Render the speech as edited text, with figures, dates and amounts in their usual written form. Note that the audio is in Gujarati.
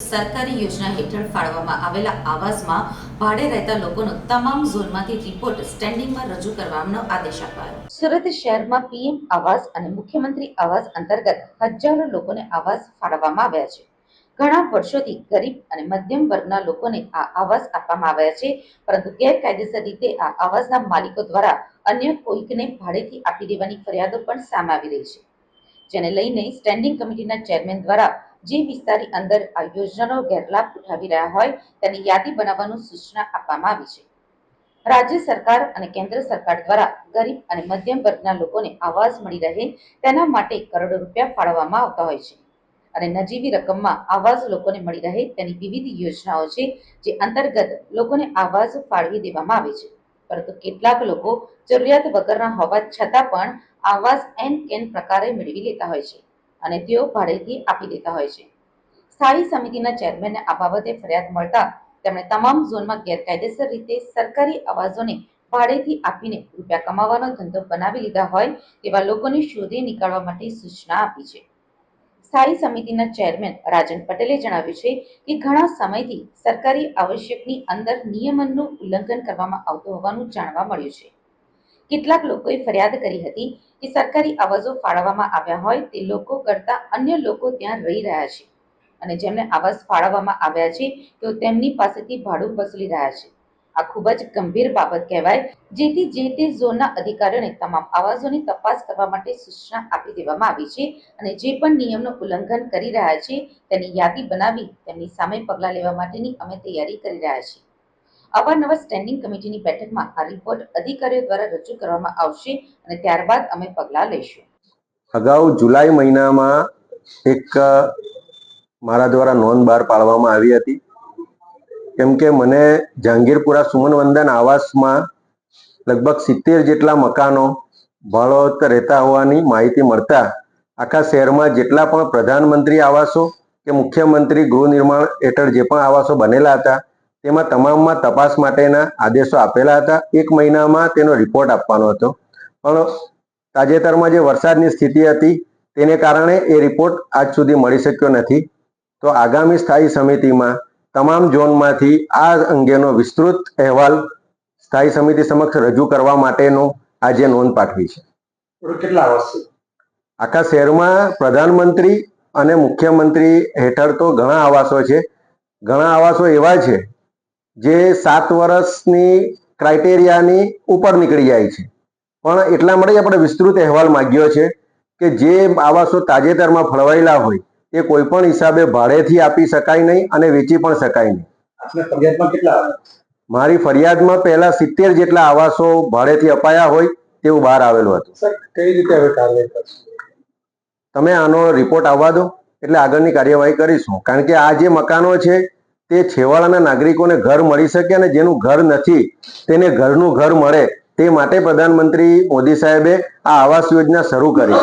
સરકારી યોજના હેઠળ ફાળવવામાં આવેલા આવાસમાં ભાડે રહેતા લોકોનો તમામ ઝોનમાંથી રિપોર્ટ સ્ટેન્ડિંગમાં રજૂ કરવાનો આદેશ અપાયો। સુરત શહેરમાં પીએમ આવાસ અને મુખ્યમંત્રી આવાસ અંતર્ગત હજારો લોકોને આવાસ ફાળવવામાં આવ્યા છે। ઘણા વર્ષોથી ગરીબ અને મધ્યમ વર્ગના લોકોને આ આવાસ આપવામાં આવ્યા છે, પરંતુ ગેરકાયદેસર રીતે આ આવાસના માલિકો દ્વારા અન્ય કોઈકને ભાડેથી આપી દેવાની ફરિયાદો પણ સામે આવી રહી છે, જેને લઈને સ્ટેન્ડિંગ કમિટીના ચેરમેન દ્વારા જે વિસ્તારની અંદર આ યોજનાનો ગેરલાભ ઉઠાવી રહ્યા હોય તેની યાદી બનાવવાની સૂચના આપવામાં આવી છે। રાજ્ય સરકાર અને કેન્દ્ર સરકાર દ્વારા ગરીબ અને મધ્યમ વર્ગના લોકોને આવાસ મળી રહે તેના માટે કરોડો રૂપિયા ફાળવવામાં આવતા હોય છે અને નજીવી રકમમાં આવાસ લોકોને મળી રહે તેની વિવિધ યોજનાઓ છે, જે અંતર્ગત લોકોને આવાસ ફાળવી દેવામાં આવે છે, પરંતુ કેટલાક લોકો જરૂરિયાત વગરના હોવા છતાં પણ આવાસ એન કેન પ્રકારે મેળવી લેતા હોય છે અને તેઓ ભાડેથી આપી દેતા હોય છે। સ્થાયી સમિતિના ચેરમેનને આ બાબતે ફરિયાદ મળતા તેમણે તમામ ઝોનમાં ગેરકાયદેસર રીતે સરકારી આવાસોને ભાડેથી આપીને રૂપિયા કમાવાનો ધંધો બનાવી લીધા હોય તેવા લોકોને શોધી નીકાળવા માટે સૂચના આપી છે। સ્થાયી સમિતિના ચેરમેન રાજન પટેલે જણાવ્યું છે કે ઘણા સમયથી સરકારી આવશ્યકની અંદર નિયમનનું ઉલ્લંઘન કરવામાં આવતું હોવાનું જાણવા મળ્યું છે। કેટલાક લોકોએ ફરિયાદ કરી હતી કે સરકારી આવાસો ફાળવવામાં આવ્યા હોય તે લોકો કરતા અન્ય લોકો ત્યાં રહી રહ્યા છે અને જેમને આવાસ ફાળવવામાં આવ્યા છે તેઓ તેમની પાસેથી ભાડું વસૂલી રહ્યા છે। આ ખૂબ જ ગંભીર બાબત કહેવાય, જેથી જે તે ઝોનના અધિકારીઓને તમામ આવાસોની તપાસ કરવા માટે સૂચના આપી દેવામાં આવી છે અને જે પણ નિયમનું ઉલ્લંઘન કરી રહ્યા છે તેની યાદી બનાવી તેમની સામે પગલાં લેવા માટેની અમે તૈયારી કરી રહ્યા છીએ। અવારનવાર સ્ટેન્ડિંગ કમિટીની બેઠકમાં આ રિપોર્ટ અધિકારીઓ દ્વારા રજૂ કરવામાં આવશે અને ત્યારબાદ અમે પગલાં લઈશું। અગાઉ જુલાઈ મહિનામાં એક મારા દ્વારા નોંધ બહાર પાડવામાં આવી હતી, કેમ કે મને જહાંગીરપુરા સુમન વંદન આવાસમાં લગભગ 70 જેટલા મકાનો ભાડોત રહેતા હોવાની માહિતી મળતા આખા શહેરમાં જેટલા પણ પ્રધાનમંત્રી આવાસો કે મુખ્યમંત્રી ગૃહ નિર્માણ હેઠળ જે પણ આવાસો બનેલા હતા તેમાં તમામમાં તપાસ માટેના આદેશો આપેલા હતા। 1 મહિનામાં તેનો રિપોર્ટ આપવાનો હતો, પણ તાજેતરમાં જે વરસાદની સ્થિતિ હતી તેને કારણે એ રિપોર્ટ આજ સુધી મળી શક્યો નથી। તો આગામી સ્થાયી સમિતિમાં તમામ ઝોનમાંથી આ અંગેનો વિસ્તૃત અહેવાલ સ્થાયી સમિતિ સમક્ષ રજૂ કરવા માટેનો આજે નોંધ પાઠવી છે। કેટલા આવાસ છે આખા શહેરમાં? પ્રધાનમંત્રી અને મુખ્યમંત્રી હેઠળ તો ઘણા આવાસો છે। ઘણા આવાસો એવા છે જે 7 વર્ષની ક્રાઇટેરિયાની ઉપર નીકળી જાય છે, પણ એટલા માટે જ આપણે વિસ્તૃત અહેવાલ માંગ્યો છે કે જે આવાસો તાજેતરમાં ફળવાયેલા હોય તે કોઈ પણ હિસાબે ભાડેથી આપી શકાય નહીં અને વેચી પણ શકાય નહીં। આપને ફરિયાદમાં કેટલા આવ્યા? મારી ફરિયાદમાં પહેલા 70 જેટલા આવાસો ભાડેથી અપાયા હોય તેવું બહાર આવેલું હતું। સર, કઈ રીતે હવે કાર્યવાહી કરશો? તમે આનો રિપોર્ટ આવવા દો એટલે આગળની કાર્યવાહી કરીશું, કારણ કે આ જે મકાનો છે તે છેવાડાના નાગરિકોને ઘર મળી શકે અને જેનું ઘર નથી તેને ઘરનું ઘર મળે તે માટે પ્રધાનમંત્રી મોદી સાહેબે આ આવાસ યોજના શરૂ કરી।